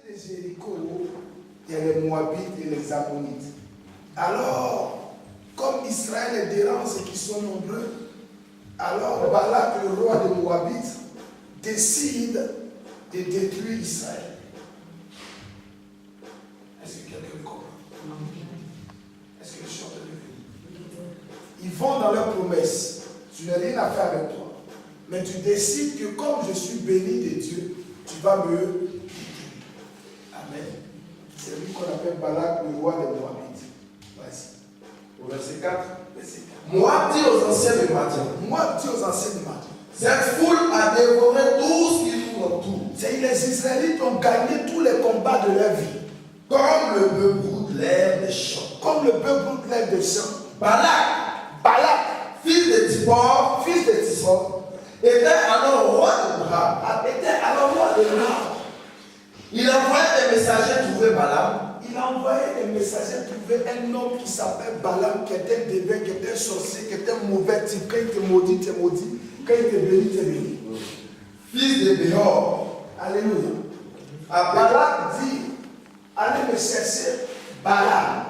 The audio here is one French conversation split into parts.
de Jéricho, il y a les Moabites et les Ammonites. Alors, comme Israël est dérange et qu'ils sont nombreux, alors Balak, le roi des Moabites, décide de détruire Israël. Est-ce que quelqu'un me comprend? Est-ce que je suis en train de venir? Ils vont dans leur promesse. Tu n'as rien à faire avec toi. Mais tu décides que comme je suis béni de Dieu, tu vas me détruire. Amen. C'est lui qu'on appelle Balak, le roi des Moabites. Vas-y. Au verset 4. Verset 4. Moab dit aux anciens de Madian. Moab dit aux anciens de Madian. Cette foule a dévoré tout ce qui nous entoure. C'est les Israélites ont gagné tous les combats de leur vie. Comme le bœuf broute l'herbe des champs. Comme le bœuf broute l'herbe des champs. Balak, fils de Zippor, était alors roi de Moab. Il envoyait des messagers trouver Balaam. Il a envoyé des messagers trouver un homme qui s'appelle Balaam, qui était dévié, qui était sorcier, qui était mauvais type. Quand il te maudit, tu es maudit. Quand il te bénit, tu es béni. Fils de Béhor. Alléluia. Balak dit, allez me chercher Balaam.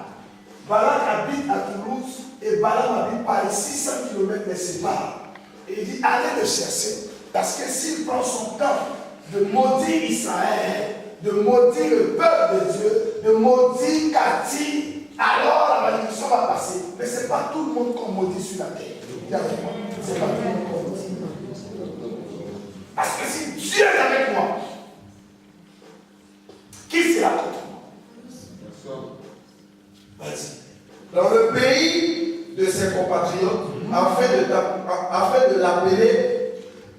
Balak habite à Toulouse et Balaam habite Paris, 600 km les séparent. Et il dit, allez le chercher. Parce que s'il prend son temps de maudire Israël, de maudire le peuple de Dieu, de maudire Cathy, alors la malédiction va passer. Mais ce n'est pas tout le monde qu'on maudit sur la terre. C'est pas tout le monde qu'on maudit. Parce que si Dieu est avec moi, qui sera contre moi? Vas-y. Dans le pays de ses compatriotes, afin de l'appeler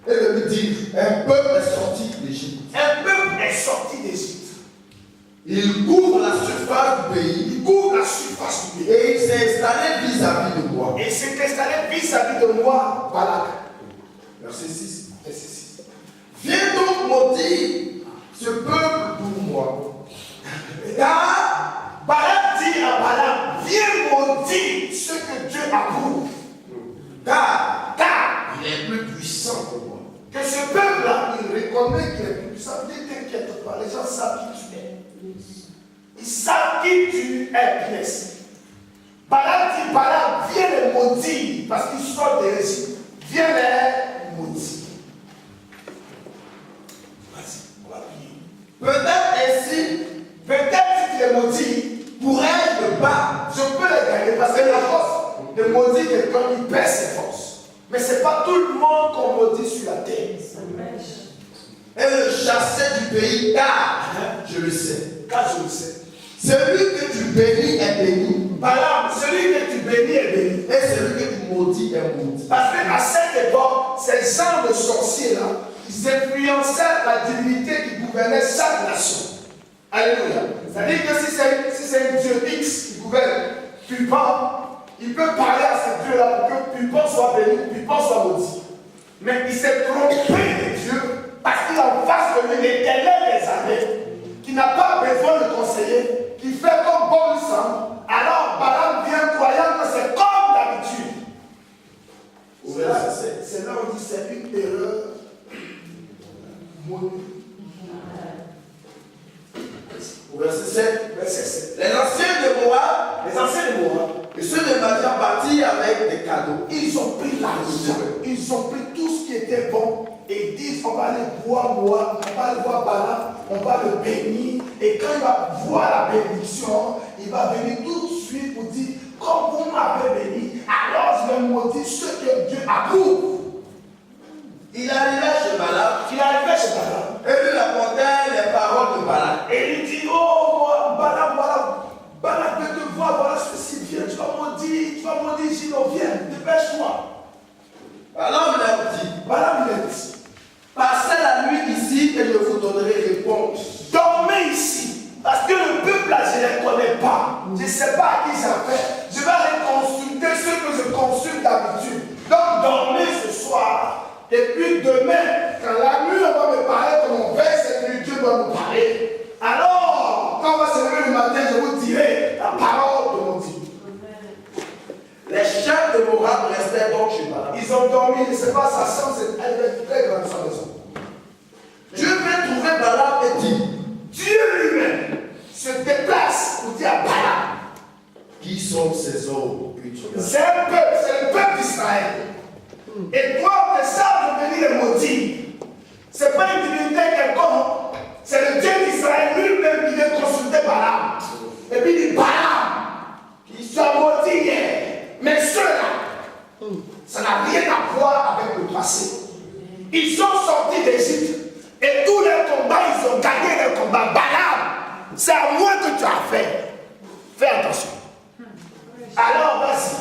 et de lui dire, un peuple est sorti d'Égypte. Un peuple est sorti d'Égypte. Il couvre la surface du pays. Il couvre la surface du pays. Et il s'est installé vis-à-vis de moi. Et il s'est installé vis-à-vis de moi, Balak. Verset 6. Verset 6. Viens donc maudire ce peuple pour moi. Car Balak dit à Balaam, viens maudire ce que Dieu approuve. Car il est plus puissant que moi. Que ce peuple-là, il reconnaît qu'il est plus puissant. Ne t'inquiète pas, les gens savent qui tu es. Ils savent qui tu es, pièce. Balaam dit, Balaam, viens les maudire, parce qu'ils sortent de l'Égypte. Viens les maudire. Vas-y, on va prier. Peut-être si tu les maudis, pourrais-je me battre? Je peux les gagner, parce que la force de maudire quelqu'un, il perd ses forces. Mais ce n'est pas tout le monde qu'on maudit sur la terre. Et le chasser du pays, car je le sais. Car je le sais. Celui que tu bénis est béni. Balaam, celui que tu bénis est béni. Et celui que tu maudis est maudit. Parce qu'à cette époque, ces gens de sorciers-là, ils influençaient la divinité qui gouvernait chaque nation. Alléluia. C'est-à-dire que si c'est un Dieu X qui gouverne Pupin, il peut parler à ce Dieu-là pour que Pupin soit béni, Pupin soit maudit. Mais il s'est trompé de Dieu parce qu'il a en face de lui l'Éternel des armées, qui n'a pas besoin de conseiller, qui fait comme bon lui semble. Alors Balaam vient croyant que c'est comme d'habitude. C'est là où on dit c'est une erreur monumentale. Au verset 7. Verset 7. Les anciens de Moab et ceux de Madian bâtirent avec des cadeaux. Ils ont pris l'argent, ils ont pris tout ce qui était bon et ils disent on va aller voir Moab, on va aller voir Balaam, on va le bénir. Et quand il va voir la bénédiction, il va venir tout de suite pour dire comme vous m'avez béni, alors je vais maudire ce que Dieu approuve. Il arrivait chez Balaam. Et lui apportait les paroles de Balaam. Et il dit, oh moi, Balaam, de te voir, voilà ceci, viens, tu vas maudire, sinon viens, dépêche-toi. Balaam leur dit, passez la nuit ici et je vous donnerai réponse. Dormez ici, parce que le peuple là, je ne les connais pas. Je ne sais pas à qui j'appelle. Je vais aller consulter ce que je consulte d'habitude. Donc dormez ce soir. Et puis demain, quand la nuit on va me parler de mon père, c'est que Dieu doit nous parler. Alors, quand on va se lever le matin, je vous dirai la parole de mon Dieu. Les chefs de Moab restaient donc chez Balaam. Ils ont dormi, je ne sais pas, sa chambre, elle est très grande sa maison. Dieu vint trouver Balaam et dit, Dieu lui sont ces hommes que tu as? C'est un peuple, c'est le peuple d'Israël. Et toi, tes sages de venir les maudire. Ce n'est pas une divinité quelconque. C'est le Dieu d'Israël lui-même qui vient consulter Balaam. Et puis il dit Balaam, qui soit maudit hier. Mais ceux-là, ça n'a rien à voir avec le passé. Ils sont sortis d'Égypte. Et tous les combats, ils ont gagné les combats. Balaam, c'est à moi que tu as fait. Fais attention. Alors, vas-y.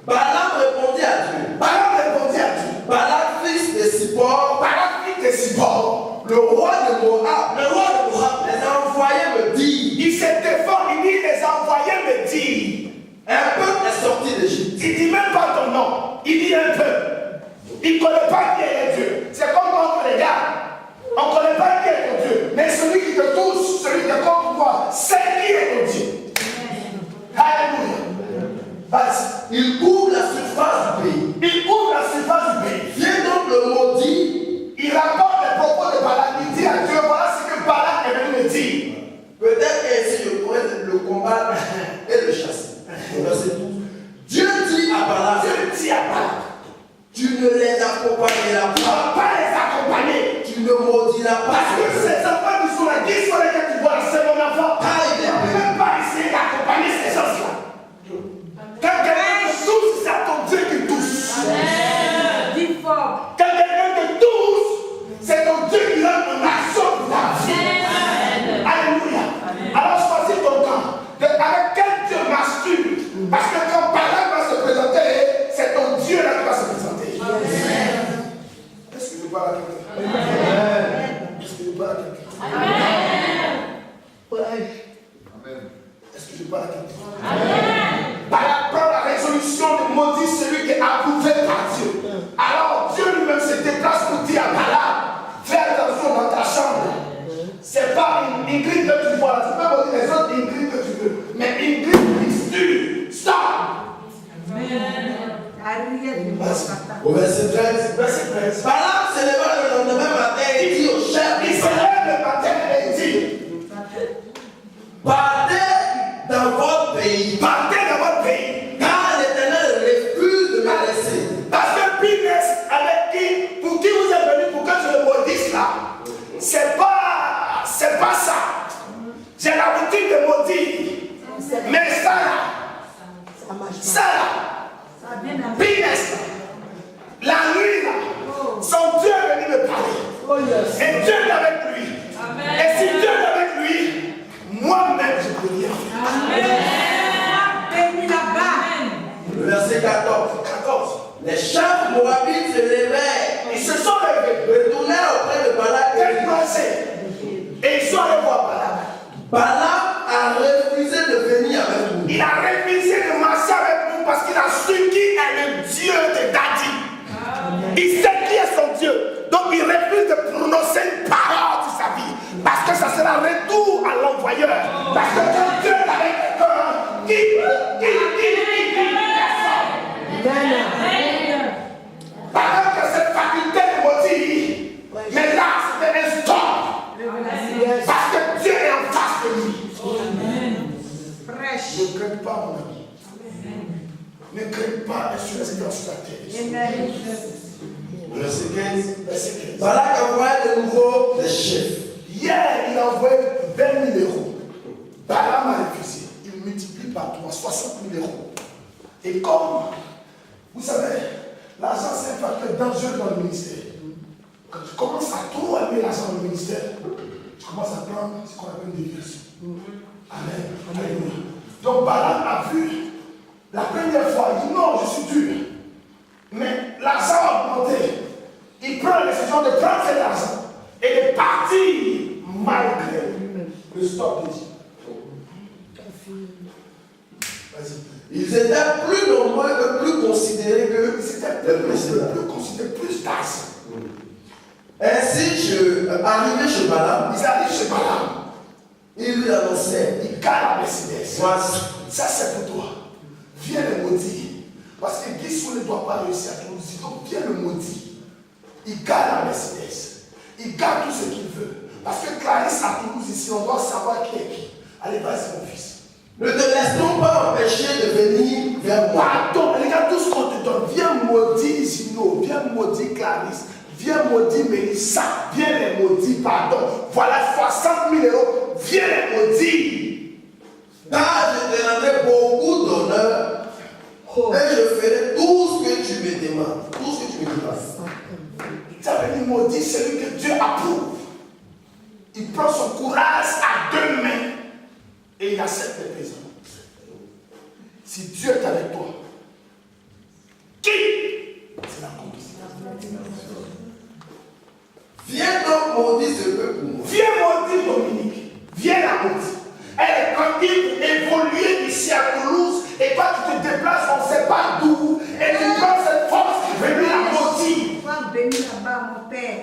Balaam répondit à Dieu. Balaam répondit à Dieu. Balaam, fils de Zippor, Balaam, fils de Zippor, le roi de Moab, les a envoyé me dire, il se défend, il dit, il les a envoyés me dire. un peuple est sorti d'Égypte. Il ne dit même pas ton nom, il dit un peuple. Il ne connaît pas qui est Dieu. C'est comme contre les gars. On ne connaît pas qui est ton Dieu. Mais celui qui te touche, celui qui est contre toi, c'est qui est ton Dieu. Alléluia. Vas-y. Il couvre la surface du pays. Il ouvre la surface du pays. Viens donc le maudit. Il rapporte les propos de Balaam. Il dit à Dieu, voilà ce que Balaam est venu me dire. Peut-être qu'ainsi je pourrais le combattre et le chasser. Verset 12. Dieu dit à Balaam, Dieu dit à Balaam, tu ne les accompagneras tu ne pas. vas pas les accompagner. Tu ne maudiras Parce pas. que ces enfants qui sont là, qui sont lesquels tu vois, c'est mon enfant. Taille des On ne peut même pas essayer d'accompagner ces gens-là. Quand quelqu'un te touche, c'est à ton Dieu qui touche. Dis fort. Quand quelqu'un te touche, c'est ton Dieu qui donne une action pour ta vie. Alléluia. Alors choisis ton camp. Avec quel Dieu marches-tu? Parce que quand Balaam va se présenter, c'est ton Dieu là qui va se présenter. Est-ce que je parle à quelqu'un? Est-ce que je parle à quelqu'un? Est-ce que je parle à quelqu'un? Balaam prend la résolution de maudire celui qui est approuvé par Dieu. Alors Dieu lui-même se déplace pour dire à Balaam, fais attention dans ta chambre. C'est pas une grille que tu vois. Tu peux maudire les autres une grille que tu veux. Mais une grille qui tue. Stop. Au verset 13. Verset 13. Balaam se leva le lendemain matin et dit aux chefs Il se lève le matin et il dit, partez dans votre pays, partez dans votre pays. car l'Éternel refuse de me laisser. Parce que Pinès, avec qui, pour qui vous êtes venu, pour que je le maudisse là, c'est pas ça. J'ai l'habitude de maudire. Mais ça là, Pinès, la nuit là, son Dieu est venu me parler. Et Dieu est avec lui. Et si Dieu est avec lui, moi-même je peux rien faire. Le verset 14. Les chefs moabites se levèrent, Ils se sont levés. retournèrent auprès de Balaam et Quel conseil? Et ils sont allés voir Balaam. Balaam a refusé de venir avec nous. Il a refusé de marcher avec nous parce qu'il a su qui est le Dieu de Dadi. Il sait qui est son Dieu. Donc il refuse de prononcer une parole de sa vie. Parce que ça sera retour à l'envoyeur. Parce que ton Dieu est avec quelqu'un qui personne. Pendant que cette faculté de maudire, mais là c'était un stop. Parce que Dieu est en face de lui. Ne crains pas, mon ami. Ne crains pas un surrésident sur la terre. Verset 15. Verset 15. Balak envoya de nouveau des chefs. Hier, il a envoyé 20 000 euros. Balaam a refusé. Il multiplie par 3, 60 000 euros. Et comme, vous savez, l'argent c'est un facteur dangereux dans le ministère. Quand tu commences à trop aimer l'argent dans le ministère, tu commences à prendre ce qu'on appelle une déviation. Amen. Alléluia. Donc Balaam a vu la première fois, il dit non, je suis dur. Mais l'argent a augmenté. Il prend la décision de prendre cet argent et de partir malgré le stop de Dieu. Vas-y. Ils étaient plus nombreux et plus considérés que C'était le précédent. plus considéré plus d'argent. Ainsi, arrivé chez Balaam, Ils arrivent chez Balaam. il lui annonçait, Il gagne la Mercedes. voici, Ça c'est pour toi. Viens le maudire. Parce que Guissou ne doit pas réussir à Toulouse. Donc viens le maudire. Il gagne la Mercedes. Il gagne tout ce qu'il veut. Parce que Clarisse à Toulouse ici, on doit savoir qui est qui. Allez, vas-y mon fils. Ne te laisse donc pas empêcher de venir vers moi. Pardon, regarde tout ce qu'on te donne. Viens maudire Zino, viens maudire Clarisse, viens maudire Mélissa, viens les maudire, pardon. Voilà 60 000 euros, viens les maudire. Car je te rendrai beaucoup d'honneur et je ferai tout ce que tu me demandes. Tout ce que tu me demandes. Ça veut dire maudire celui que Dieu approuve. Il prend son courage à 2 mains et il accepte les présents. Si Dieu est avec toi, qui sera contre toi? Viens donc maudire ce peuple pour moi. Viens maudire Dominique. Viens la maudire. Elle est tranquille pour évoluer ici à Toulouse. Et toi, tu te déplaces, on ne sait pas d'où. Et tu prends cette force pour venir la maudire. Sois béni là-bas, mon Père.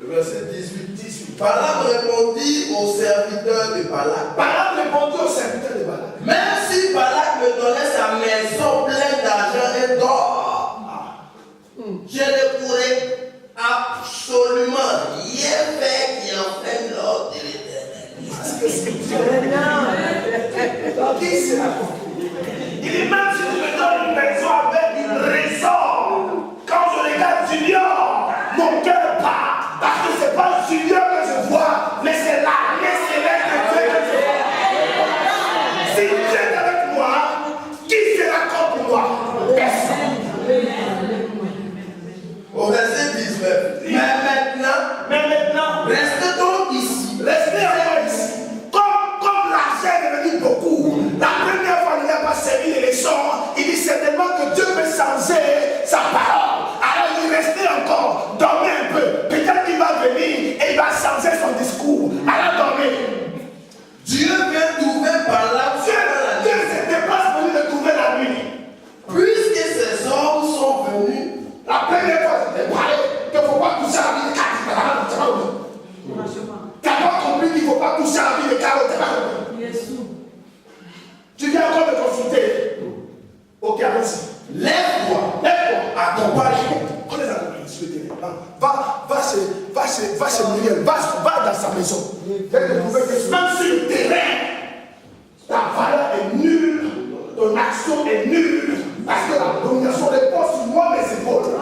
Le verset 18. Balaam répondit au serviteur de Balak. Balaam répondit au serviteur de Balak. Même si Balak me donnait sa maison pleine d'argent et d'or, je ne pourrais absolument rien faire qui enfreigne l'ordre de l'Éternel. Parce que c'est Dieu. Qui sera contre toi? Il dit même si tu me donnes une maison avec une raison, quand je regarde Junior, mon cœur part. Parce que ce n'est pas Junior que je vois, mais c'est l'armée céleste de Dieu que je vois. Si Dieu est avec moi, qui sera contre moi? Personne. Au verset 19. Mais maintenant, restez donc ici. Restez encore ici. Comme l'argent est devenu beaucoup, la première fois il n'a pas servi les leçons, il dit certainement que Dieu veut changer sa parole. Alors il restait encore, dormez un peu. Peut-être qu'il va venir et il va changer son discours. Alors dormez. Dieu vient trouver Balak. Dieu se déplace pour lui de trouver la nuit. Puisque ces hommes sont venus, La première fois, je t'ai parlé qu'il ne faut pas toucher à la vie de Carotte. Tu n'as pas compris qu'il ne faut pas toucher à la vie de Carotte. Tu viens encore me consulter. Ok, allons-y. lève-toi, accompagne. On les accompagne sur le terrain. Va chez Muriel, va dans sa maison. Même sur le terrain, ta valeur est nulle, ton action est nulle, parce que la domination repose sur moi, mes épaules.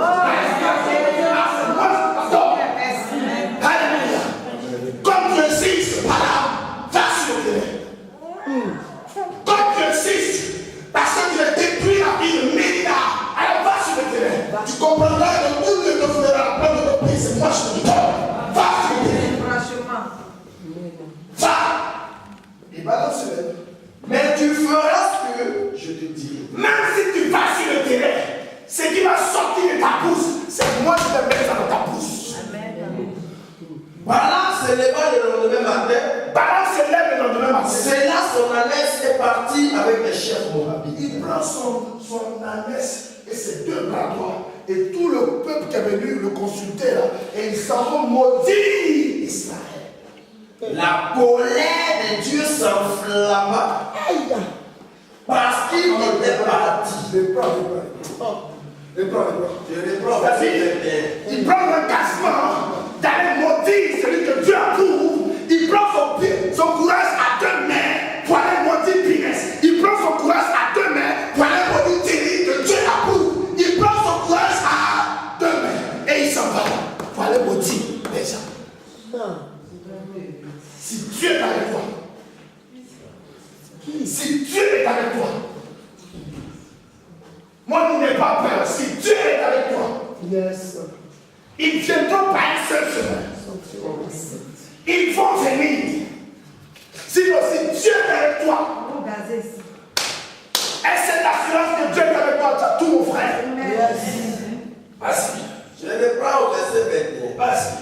Alléluia. Comme tu insistes, voilà, va sur le terrain. Comme tu insistes, parce que tu veux détruire la vie de Mélina, alors va sur le terrain. Tu comprendras que tout le monde fera la preuve de ton pays, c'est moi je te donne. Va sur le terrain. Va. Et balance le lève. Mais tu feras ce que je te dis. Même si tu vas sur le terrain, ce qui va sortir de ta bouche, c'est moi qui vais mettre dans ta bouche. Balaam se leva le lendemain matin. Balaam se lève le lendemain matin. C'est là son ânesse est parti avec les chefs moabites. Il prend son ânesse et ses deux bras droits et tout le peuple qui est venu le consulter là, et ils s'en vont maudire Israël. La colère de Dieu s'enflamma parce qu'il était parti. Je prends. Je reprends verset 21. Il prend l'engagement d'aller maudire celui que Dieu approuve. Il prend son courage à deux mains pour aller maudire Pires. Il prend son courage à deux mains pour aller maudire Thierry que Dieu approuve. Il prend son courage à deux mains et il s'en va pour aller maudire les gens. Si Dieu est avec toi, si Dieu est avec toi, moi je n'ai pas peur. Si Dieu est avec toi, ils viendront par un seul chemin. Ils vont venir. Sinon, si Dieu est avec toi, et cette assurance que Dieu est avec toi, tu as tout mon frère. Vas-y. Je reprends au verset 21. Vas-y.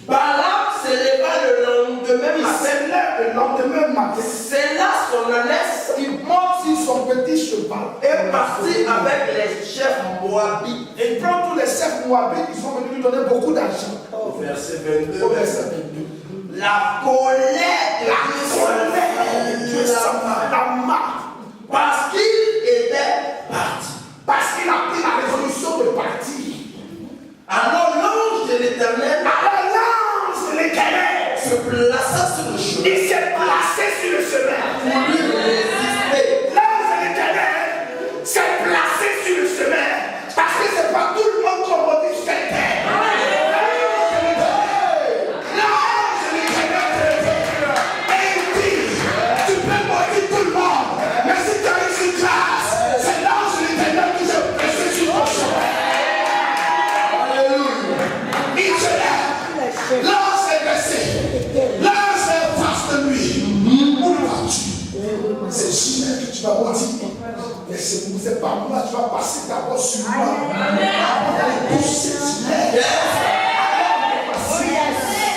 Balaam se leva le lendemain Il matin. se lève le lendemain matin. C'est là son ânesse Il monte sur son petit cheval. est parti avec les chefs moabites. Et il prend tous les chefs moabites qui sont venus lui donner beaucoup d'argent. Au verset 22. Au verset 22. La colère de Dieu s'enflamma parce qu'il était parti. parce qu'il a pris la résolution de partir. Alors l'ange de l'Éternel Alors l'ange de l'Éternel se plaça sur le chemin. moi, tu vas passer d'abord sur moi. Avant de toucher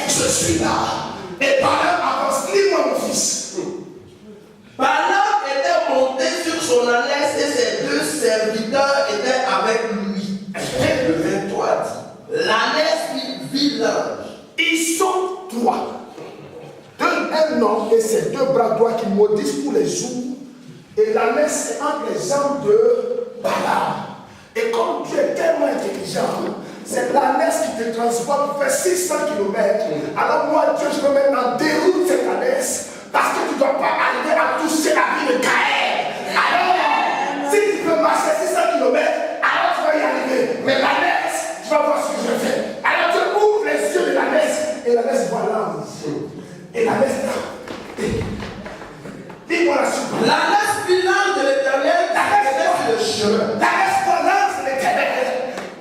je suis là. Et Balaam avance. Lis-moi mon fils. Balaam était monté sur son ânesse et ses 2 serviteurs étaient avec lui. Le 23 dit, l'ânesse vit l'ange. Ils sont 3. Un homme et ses 2 bras droits qui maudissent tous les jours. Et l'ânesse est entre les jambes de Balaam. Et comme tu es tellement intelligent, c'est l'ânesse qui te transporte pour faire 600 km. Alors moi, Dieu, je veux maintenant déroute cette ânesse parce que tu ne dois pas arriver à toucher la vie de Caïn. Alors, si tu peux marcher 600 km, alors tu vas y arriver. Mais l'ânesse, tu vas voir ce que je fais. Alors tu ouvres les yeux de l'ânesse et l'ânesse voit l'ange. Et l'ânesse là. Dis-moi la suite. L'ânesse vit l'ange de l'Éternel qui était sur le chemin. L'ânesse voit l'ange de l'Éternel.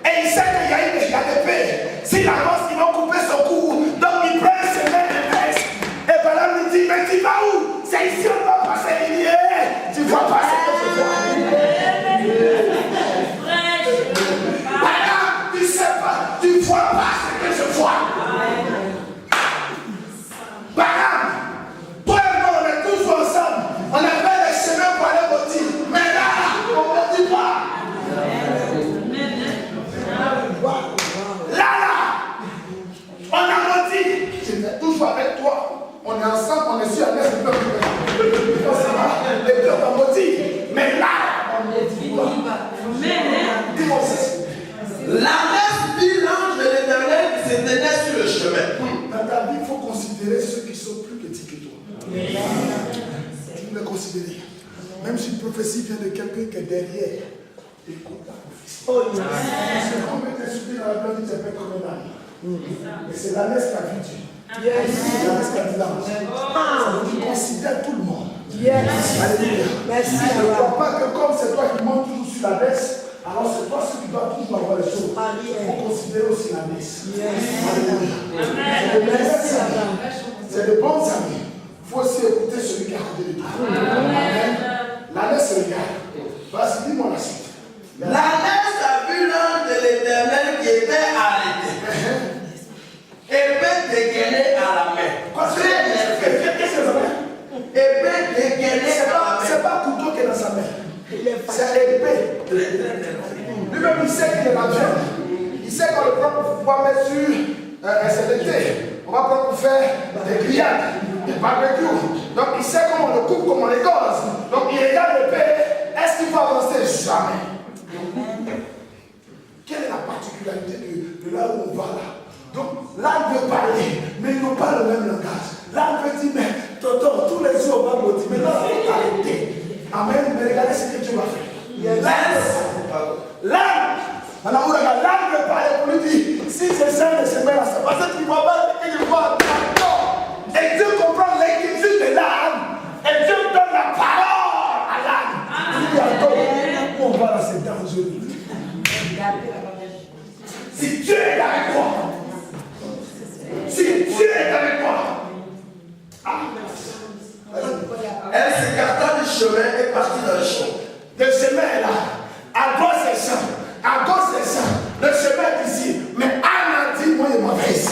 Et il sait qu'il y a des paix. S'il avance, ils vont couper son cou. Donc il prend ses mains de baisse. Et Balaam lui dit, mais tu vas où? C'est ici on va passer l'hiver. Tu vas passer ce soir. Balaam, tu sais pas, tu vois pas ce que je vois. Balaam, toi et moi, on est tous ensemble. On a fait les chemins pour aller maudire. Mais là, on ne maudit pas. Là, on a maudit. Je vais toujours avec toi. On est ensemble, on est sur la messe du peuple. Les peuples ont maudit. Mais là, on ne maudit pas. Dis-moi ça. L'ânesse vit l'ange de l'Éternel qui se tenait sur le chemin. Dans ta vie, il faut considérer ceux qui sont plus petits que toi. Tu dois les considérer. Même si une prophétie vient de quelqu'un qui est derrière, écoute la prophétie. C'est comme être insulté dans la gloire du Seigneur comme un âne. Mais c'est l'ânesse qui a vu Dieu. C'est l'ânesse qui a dit l'ange. Tu considères tout le monde. Alléluia. Merci. Ne crois pas que comme c'est toi qui montes toujours sur la baisse, alors c'est toi celui qui doit toujours avoir les choses. Il faut considérer aussi la messe. Alléluia. C'est de bons amis. Il faut aussi écouter celui qui a côté de toi. Amen. La messe regarde. Vas-y, dis-moi la suite. L'ânesse a vu l'ange de l'Éternel qui était arrêté. Épée dégainée à la main. Très nerveux. Qu'est-ce que ça veut dire? Épée dégainée à la main. C'est pas couteau qui est dans sa main. C'est épée. Lui-même, il sait qu'il est la viande. Il sait qu'on le prend pour pouvoir mettre sur c'est l'été. On va prendre pour faire des grillades, des barbecues. Donc il sait comment on le coupe, comment on les gosse. Donc il regarde l'épée. Est-ce qu'il faut avancer? Jamais. Quelle est la particularité de là où on va là? Donc là, il veut parler, mais ils n'ont pas le même langage. Là, il veut dire, mais tonton, tous les jours on va maudire. Mais là, il faut arrêter. Amen. Mais regardez ce que Dieu va faire. Là, maintenant, vous regardez, là, il veut parler pour lui dire, si c'est ça, c'est bien là, c'est parce que tu ne vois pas ce qu'il voit. Et Dieu comprend l'inquiétude de l'âme. Et Dieu donne la parole à l'âme. Il dit, attends, où on va là, c'est dangereux. Si Dieu est avec toi, si Dieu est avec toi, Elle s'écarta du chemin et partit dans le champ. le chemin est là, à droite c'est champ, à gauche c'est champ, le chemin est ici, mais Anna dit, moi je m'en vais ici.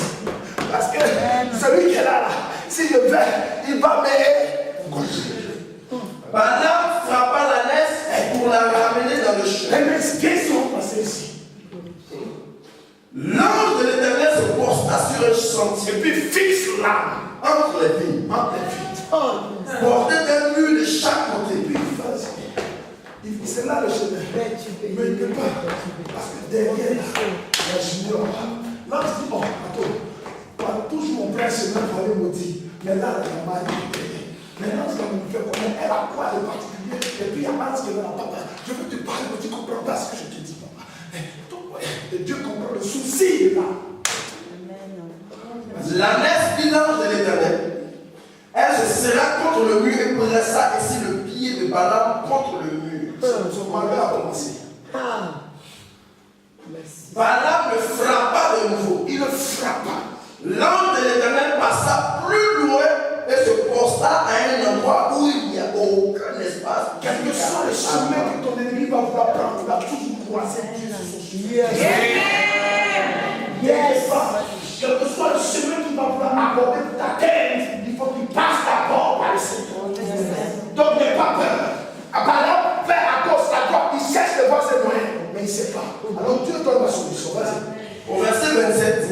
Parce que celui qui est là, si je vais, il va me gauche. Balaam frappa l'ânesse pour la ramener dans le chemin. Les messieurs sont passés ici. L'ange de l'Éternel se posta sur un sentier, Et puis fixe l'âme entre les vignes, entre les filles. portait un mur de chaque côté. Et puis c'est là le chemin. Mais il ne peut pas. Parce que derrière là, il y a Junior. Là, je dis, oh, attends, toujours mon père chemin pour aller maudire. Mais là, il y a mal. Maintenant, ce qu'on me fait connaître, elle a quoi de particulier? Et puis il y a mal qui est là, papa. Je veux te parler, mais tu ne comprends pas ce que je te dis, papa. Et Dieu comprend le souci là. L'ânesse vit l'ange de l'Éternel. Elle se serra contre le mur et pressa ici le pied de Balaam contre le mur. Son malheur a commencé. Balaam le frappa de nouveau. Il le frappa. L'ange de l'Éternel passa plus loin et se posta à un endroit où il n'y a aucun espace. Quel que soit le chemin que ton ennemi va vouloir prendre, il va toujours croiser Dieu sur son chemin. Quel que soit le chemin qu'il va vouloir aborder pour ta terre, il faut qu'il passe d'abord par le Seigneur. Donc n'aie pas peur. Balaam fait à gauche, à droite, il cherche de voir ses moyens, mais il ne sait pas. Alors Dieu donne la solution. Vas-y. Au verset 27,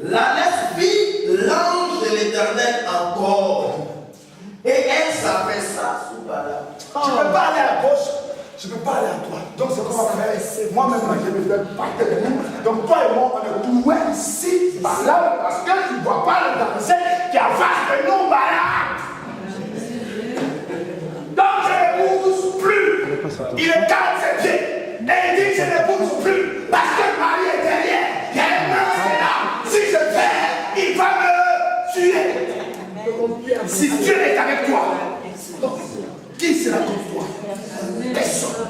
l'ânesse vit l'ange de l'Éternel encore. Et elle s'affaissa sous Balaam. Tu ne peux pas aller à gauche, je ne peux pas aller à droite. Donc c'est comment faire. Moi-même, je me fais partir de nous. Donc toi et moi, on est doués ici, Balaam, parce que tu ne vois pas le danger qui avance de nous, Balaam. Donc je ne pousse plus. Il est 47 pieds. Et il dit je ne pousse plus. Parce que Marie est derrière. Il y a un ange qui est là. Si je fais, il va me tuer. Si Dieu est avec toi, donc, qui sera contre toi? Personne.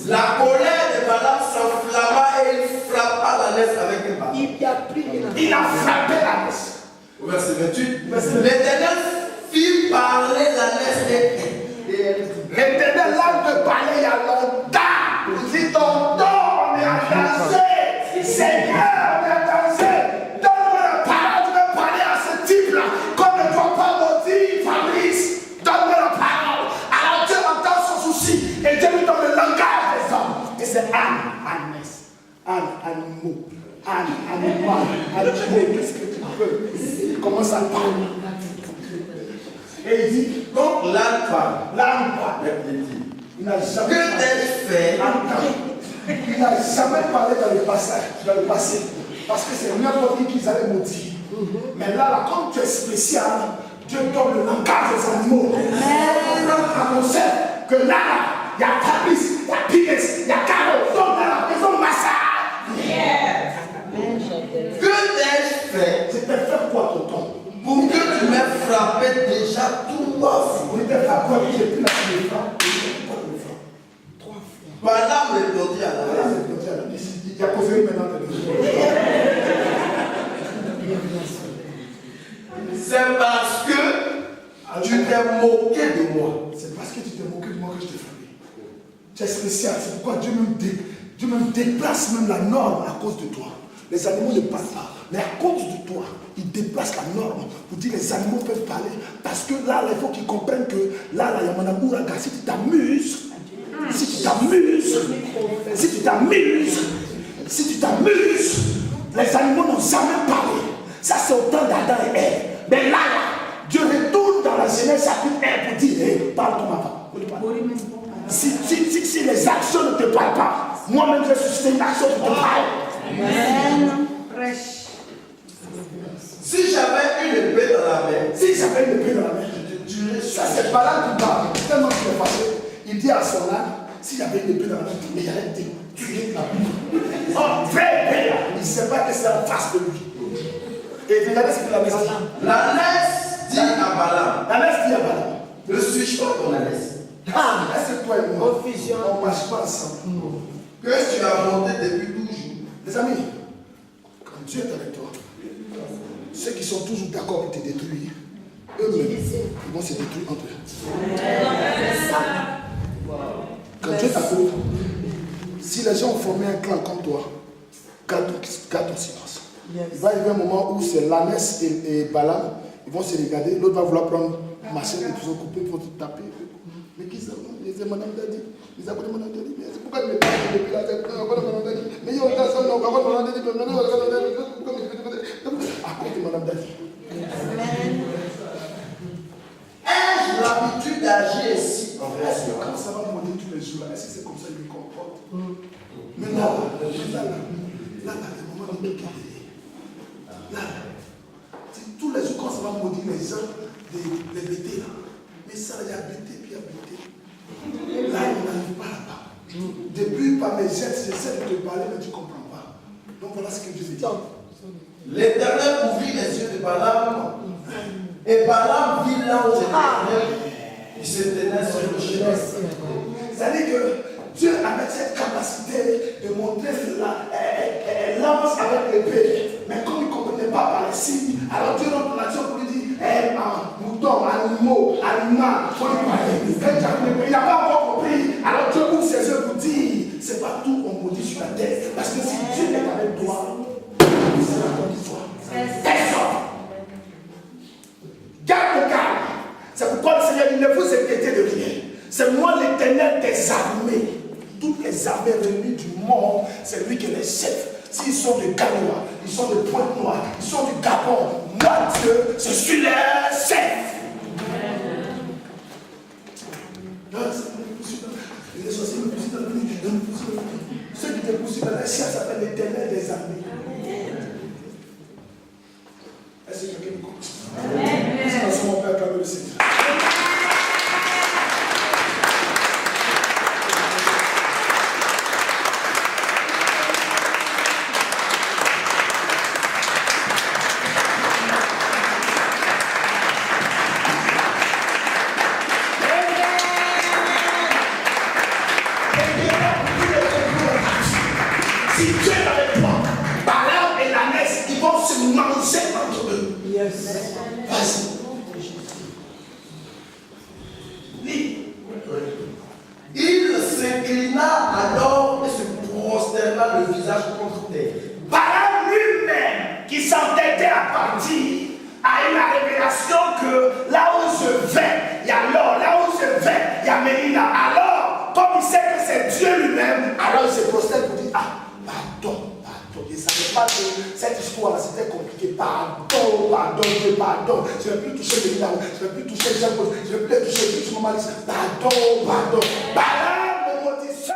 La colère de Balaam s'enflamma et il frappa l'ânesse avec une balle. Il a frappé l'ânesse. Au verset 28, l'Éternel fit parler l'ânesse et elle dit, L'Éternel l'a de parler il y a longtemps. Il dit tonton, on est en danger. Seigneur, on est en danger. Donne-moi la parole de me parler à ce type-là. Qu'on ne doit pas maudire Fabrice. Donne-moi la parole. Alors Dieu entend son souci. Et Dieu lui donne le langage des hommes. Et c'est Anne, Annès. Anne, animaux. Anne, animal. Animaux, qu'est-ce que tu veux? Il commence à parler. Et il dit, donc l'âne parle. l'âne parle. Il n'a Que jamais t'ai-je fait? Il n'a jamais parlé dans le passé. Parce que c'est n'importe qui qu'ils allaient maudire. Mais là, comme tu es spécial, Dieu donne le langage des animaux. On annonçait que là, il y a Fabrice, il y a Pires, il y a Caro, ils sont dans la maison massacre. Que t'ai-je fait? C'était fait quoi, tonton? Pour que tu m'aies frappé déjà 3 fois. On était fait quoi? J'ai pris la première fois. 3 fois. Balaam répondit à Voilà, l'ânesse. il y a conféré maintenant. C'est parce que tu t'es moqué de moi. C'est parce que tu t'es moqué de moi que je t'ai frappé. Tu es spécial, c'est pourquoi Dieu même déplace même la norme à cause de toi. Les animaux ne parlent pas, mais à cause de toi, il déplace la norme pour dire que les animaux peuvent parler. Parce que là, il faut qu'ils comprennent que là, il y a mon amour, si tu t'amuses, les animaux n'ont jamais parlé. Ça, c'est au temps d'Adam et Ève. Mais là, Dieu retourne dans la Genèse chapitre 1 pour dire, hey, parle ton enfant. Si les actions ne te parlent pas, moi-même je suis suscité une action qui te parle. Amen. Prêche. Si j'avais une épée dans la main, Si j'avais une épée dans la main, je te tuerais. ça c'est pas là qui parle. Tellement qu'il est fâché. Il dit à son âme, si j'avais une épée dans la main, mais il allait te tuer la vie. Oh, vrai épée là. Il ne sait pas que c'est en face de lui. Et regardez ce qu'il a dit. L'ânesse dit à Balaam, La messe dit à Balaam, ne suis-je pas ton ânesse? est-ce que toi et moi, on ne marche pas ensemble? Que tu as monté depuis toujours. Les amis, quand Dieu est avec toi, ceux qui sont toujours d'accord pour te détruire, eux-mêmes, ils vont se détruire entre eux. Quand Dieu t'appelle, si les gens ont formé un clan comme toi, garde ton silence. Il va arriver un moment où c'est l'ânesse et Balaam, ils vont se regarder, l'autre va vouloir prendre machine, ils vont couper, ils vont te taper. Mais qui c'est? C'est Madame Dadi. Ils appellent Madame Dadi. Mais c'est pourquoi ils me parlent depuis la tête? Mais il y a un garçon, non, Madame Dadi. À cause de Madame Dadi. Ai-je l'habitude d'agir ainsi envers Est-ce que toi? quand ça va monter tous les jours, est-ce que c'est comme ça qu'il me comporte? Mais là, le moment de me quitter. Là, tous les jours, quand ça va maudire les gens, les bêtés là. Mais ça, il y a bêté, puis il y a bêté. Là, on n'arrive pas là-bas. Depuis par mes gestes, j'essaie de te parler, mais tu ne comprends pas. Donc voilà ce que je veux dire. L'Éternel ouvrit les yeux de Balaam. Et Balaam vit l'ange de l'Éternel qui se tenait sur le chemin. C'est-à-dire que Dieu avait cette capacité de montrer l'avance avec l'épée. Mais comme il ne comprenait pas par les signes, alors Dieu donne l'action pour lui dire, mouton, animaux, animal, il faut lui parler. Il n'a pas encore compris. maudit sur la terre. Parce que si Dieu n'est avec toi, c'est la condition. Personne. Garde le calme. C'est pourquoi le Seigneur dit, ne vous inquiétez de rien. C'est moi l'Éternel des armées. Toutes les armées réunies du monde, c'est lui qui est le chef. S'ils sont de Galois, ils sont de Pointe-Noire, ils sont du Gabon, moi Dieu, je suis le chef. Ceux qui te poursuivent dans la science s'appellent l'Éternel des armées. Est-ce que quelqu'un me comprend? C'est mon Père, acclame le Seigneur. Si Dieu est avec toi, Balaam et la Ness, ils vont se manger entre eux. Vas-y. Lis. Il s'inclina alors et se prosterna le visage contre terre. Balaam lui-même, qui s'entêtait à partir, a eu la révélation que là où je vais, il y a l'or, là où je vais, il y a Mélina. Alors, comme il sait que c'est Dieu lui-même, alors il se prosterne pour dire, ah, pardon. Je ne savais pas que cette histoire-là, c'était compliqué. Pardon, Dieu, pardon. Je ne vais plus toucher Mélina, je ne vais plus toucher Jean-Paul, je ne vais plus toucher Maman. Pardon. Balaam, le maudisseur.